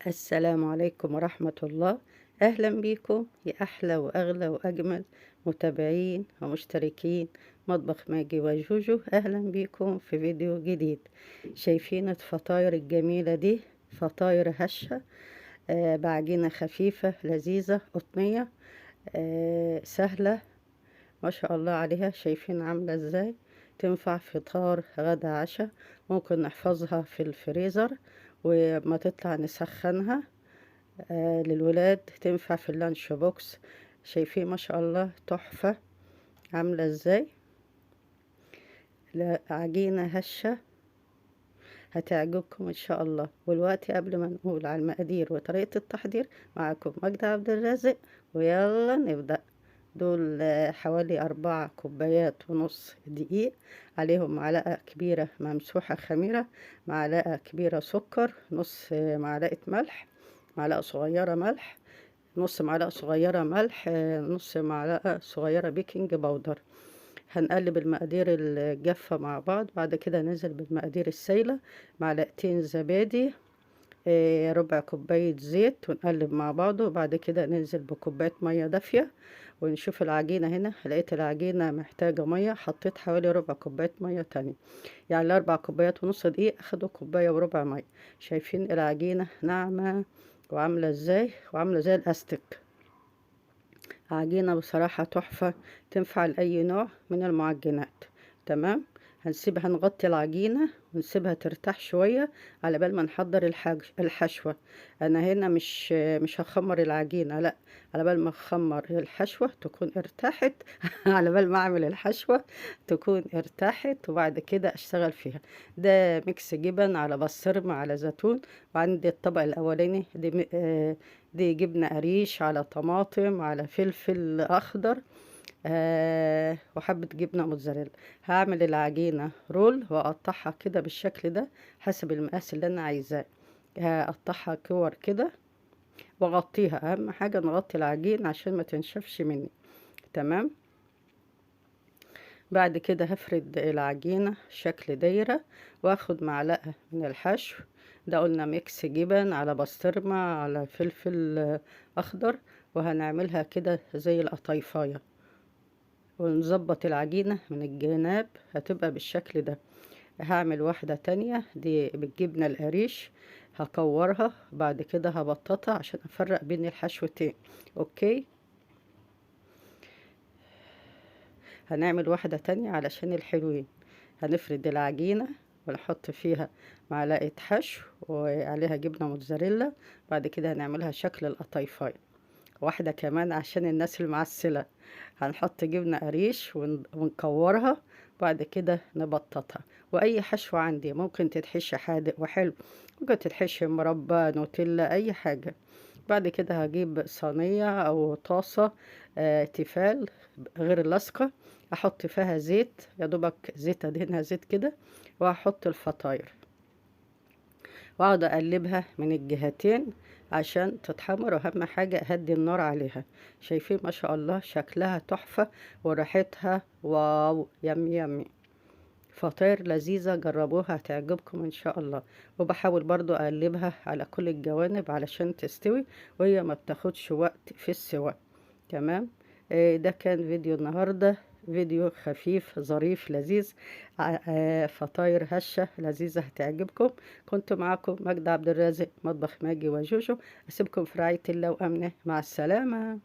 السلام عليكم ورحمة الله. أهلا بيكم يا أحلى وأغلى وأجمل متابعين ومشتركين مطبخ ماجي وجوجو. أهلا بيكم في فيديو جديد. شايفين الفطاير الجميلة دي؟ فطاير هشة، بعجينة خفيفة لذيذة قطنية، سهلة ما شاء الله عليها. شايفين عاملة ازاي؟ تنفع فطار غدا عشاء. ممكن نحفظها في الفريزر وما تطلع نسخنها للولاد. تنفع في اللانش بوكس. شايفين ما شاء الله تحفة عاملة ازاي؟ عجينة هشة هتعجبكم ان شاء الله. والوقت قبل ما نقول على المقادير وطريقة التحضير، معكم ماجدة عبد الرازق، ويلا نبدأ. دول حوالي 4 كوبايات ونص دقيق، عليهم معلقة كبيرة ممسوحة خميرة، معلقة كبيرة سكر، نص معلقة ملح، معلقة صغيرة ملح، نص معلقة صغيرة ملح، نص معلقة صغيرة بيكنج باودر. هنقلب المقادير الجافة مع بعض. بعد كده ننزل بالمقادير السايلة، معلقتين زبادي، ربع كوباية زيت، ونقلب مع بعض. وبعد كده ننزل بكوباية مية دافية ونشوف العجينة. هنا لقيت العجينة محتاجة مية، حطيت حوالي ربع كوباية مية تانية. يعني ال4 كوبايات ونص دقيق أخدوا كوباية وربع مية. شايفين العجينة ناعمة وعاملة ازاي؟ وعاملة زي الأستك. عجينة بصراحة تحفة، تنفع لأي نوع من المعجنات. تمام. هنغطي العجينة ونسيبها ترتاح شوية على بال ما نحضر الحشوة. أنا هنا مش هخمر العجينة، لا، على بال ما أخمر الحشوة تكون ارتاحت على بال ما أعمل الحشوة تكون ارتاحت، وبعد كده أشتغل فيها. ده ميكس جبن على بسطرمة على زيتون. وعندي الطبق الأولاني دي جبنة قريش على طماطم على فلفل أخضر، وحبة جبنة موتزاريلا. هعمل العجينة رول وأقطعها كده بالشكل ده حسب المقاس اللي أنا عايزاه. هقطعها كور كده وأغطيها. أهم حاجة نغطي العجين عشان ما تنشفش مني. تمام. بعد كده هفرد العجينة شكل دايرة، واخد معلقة من الحشو. ده قلنا ميكس جبن على بسطرمة على فلفل اخضر، وهنعملها كده زي القطايفاية، ونظبط العجينة من الجناب هتبقى بالشكل ده. هعمل واحدة تانية دي بالجبنة القريش، هكورها بعد كده هبططها عشان افرق بين الحشوتين. اوكي. هنعمل واحدة تانية علشان الحلوين. هنفرد العجينة ونحط فيها معلقة حشو وعليها جبنة موتزاريلا. بعد كده هنعملها شكل القطايفاية. واحدة كمان عشان الناس المعسلة، هنحط جبنة قريش ونكورها. بعد كده نبططها. واي حشو عندي ممكن تتحشي حادق وحلو، ممكن تتحشي مربى نوتيلا اي حاجة. بعد كده هجيب صينية او طاسة تيفال غير اللاصقة، احط فيها زيت، يا دوبك زيت ادهنها زيت كده، واحط الفطاير واقعد اقلبها من الجهتين عشان تتحمر. واهم حاجة اهدي النار عليها. شايفين ما شاء الله شكلها تحفة وريحتها واو، يمي يمي. فطاير لذيذة، جربوها هتعجبكم ان شاء الله. وبحاول برضو اقلبها على كل الجوانب علشان تستوي، وهي ما بتاخدش وقت في السوا. تمام. ده كان فيديو النهاردة، فيديو خفيف ظريف لذيذ، فطاير هشة لذيذة هتعجبكم. كنت معكم ماجدة عبد الرازق، مطبخ ماجي وجوجو. أسيبكم في رعاية الله وأمنه. مع السلامة.